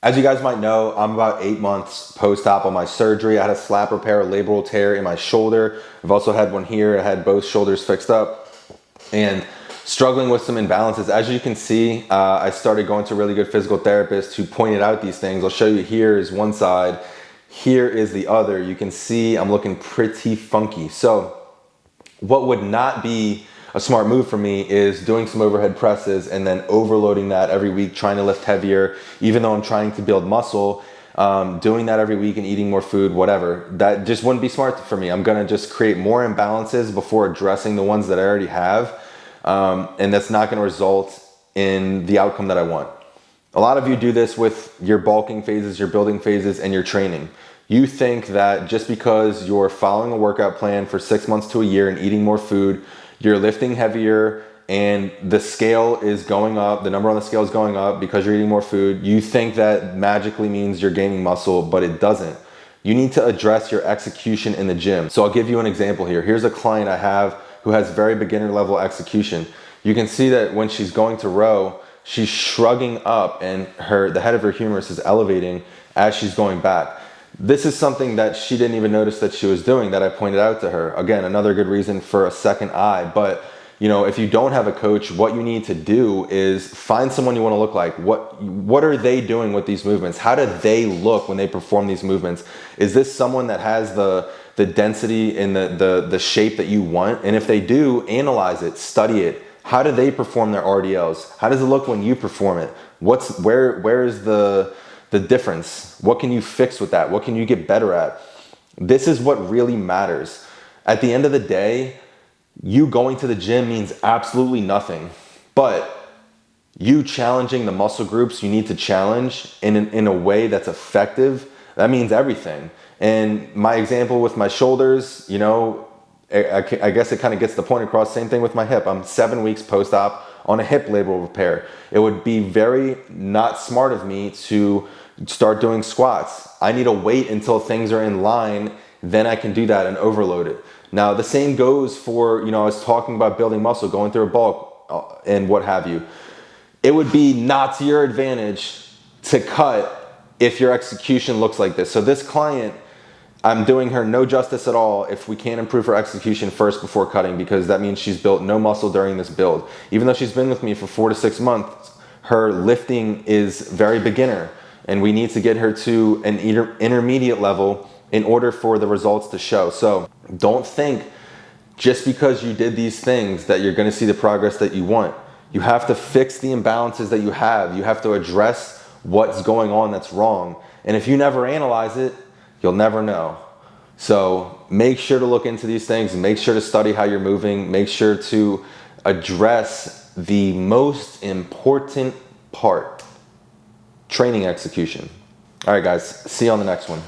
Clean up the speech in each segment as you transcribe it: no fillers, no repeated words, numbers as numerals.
As you guys might know, I'm about 8 months post-op on my surgery. I had a slap repair, a labral tear in my shoulder. I've also had one here. I had both shoulders fixed up and struggling with some imbalances. As you can see, I started going to a really good physical therapist who pointed out these things. I'll show you. Here is one side, here is the other. You can see I'm looking pretty funky. So what would not be a smart move for me is doing some overhead presses and then overloading that every week, trying to lift heavier, even though I'm trying to build muscle. Doing that every week and eating more food, whatever, that just wouldn't be smart for me. I'm gonna just create more imbalances before addressing the ones that I already have, and that's not gonna result in the outcome that I want. A lot of you do this with your bulking phases, your building phases, and your training. You think that just because you're following a workout plan for 6 months to a year and eating more food, you're lifting heavier and the scale is going up, the number on the scale is going up because you're eating more food. You think that magically means you're gaining muscle, but it doesn't. You need to address your execution in the gym. So I'll give you an example here. Here's a client I have who has very beginner level execution. You can see that when she's going to row, she's shrugging up and the head of her humerus is elevating as she's going back. This is something that she didn't even notice that she was doing, that I pointed out to her. Again, another good reason for a second eye. But you know, if you don't have a coach, what you need to do is find someone you want to look like. What are they doing with these movements? How do they look when they perform these movements? Is this someone that has the density and the shape that you want? And if they do, analyze it, study it. How do they perform their RDLs? How does it look when you perform it? Where is the difference? What can you fix with that? What can you get better at? This is what really matters. At the end of the day, you going to the gym means absolutely nothing, but you challenging the muscle groups you need to challenge in a way that's effective, that means everything. And my example with my shoulders, you know, I guess it kind of gets the point across. Same thing with my hip. I'm 7 weeks post-op on a hip labral repair. It would be very not smart of me to start doing squats. I need to wait until things are in line, then I can do that and overload it. Now, the same goes for, you know, I was talking about building muscle, going through a bulk and what have you. It would be not to your advantage to cut if your execution looks like this. So this client, I'm doing her no justice at all if we can't improve her execution first before cutting, because that means she's built no muscle during this build. Even though she's been with me for 4 to 6 months, her lifting is very beginner, and we need to get her to an intermediate level in order for the results to show. So don't think just because you did these things that you're gonna see the progress that you want. You have to fix the imbalances that you have. You have to address what's going on that's wrong. And if you never analyze it, you'll never know. So make sure to look into these things, make sure to study how you're moving, make sure to address the most important part, training execution. All right, guys, see you on the next one.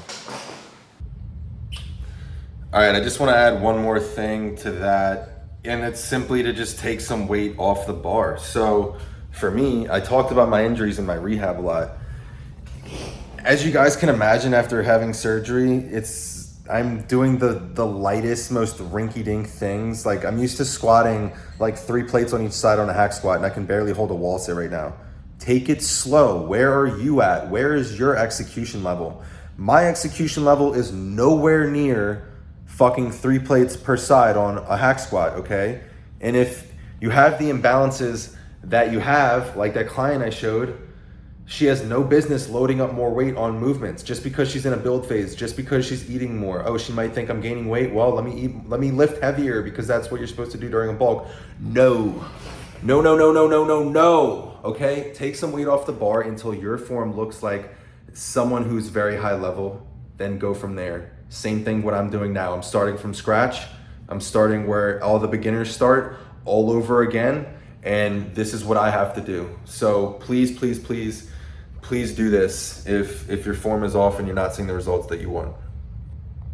All right, I just want to add one more thing to that, and it's simply to just take some weight off the bar. So for me, I talked about my injuries in my rehab a lot. As you guys can imagine, after having surgery, I'm doing the lightest, most rinky-dink things. Like, I'm used to squatting like 3 plates on each side on a hack squat, and I can barely hold a wall sit right now. Take it slow. Where are you at? Where is your execution level? My execution level is nowhere near fucking 3 plates per side on a hack squat, okay? And if you have the imbalances that you have, like that client I showed, she has no business loading up more weight on movements just because she's in a build phase, just because she's eating more. Oh, she might think I'm gaining weight. Well, let me lift heavier because that's what you're supposed to do during a bulk. No. Okay? Take some weight off the bar until your form looks like someone who's very high level, then go from there. Same thing what I'm doing now. I'm starting from scratch. I'm starting where all the beginners start all over again. And this is what I have to do. So please do this if your form is off and you're not seeing the results that you want.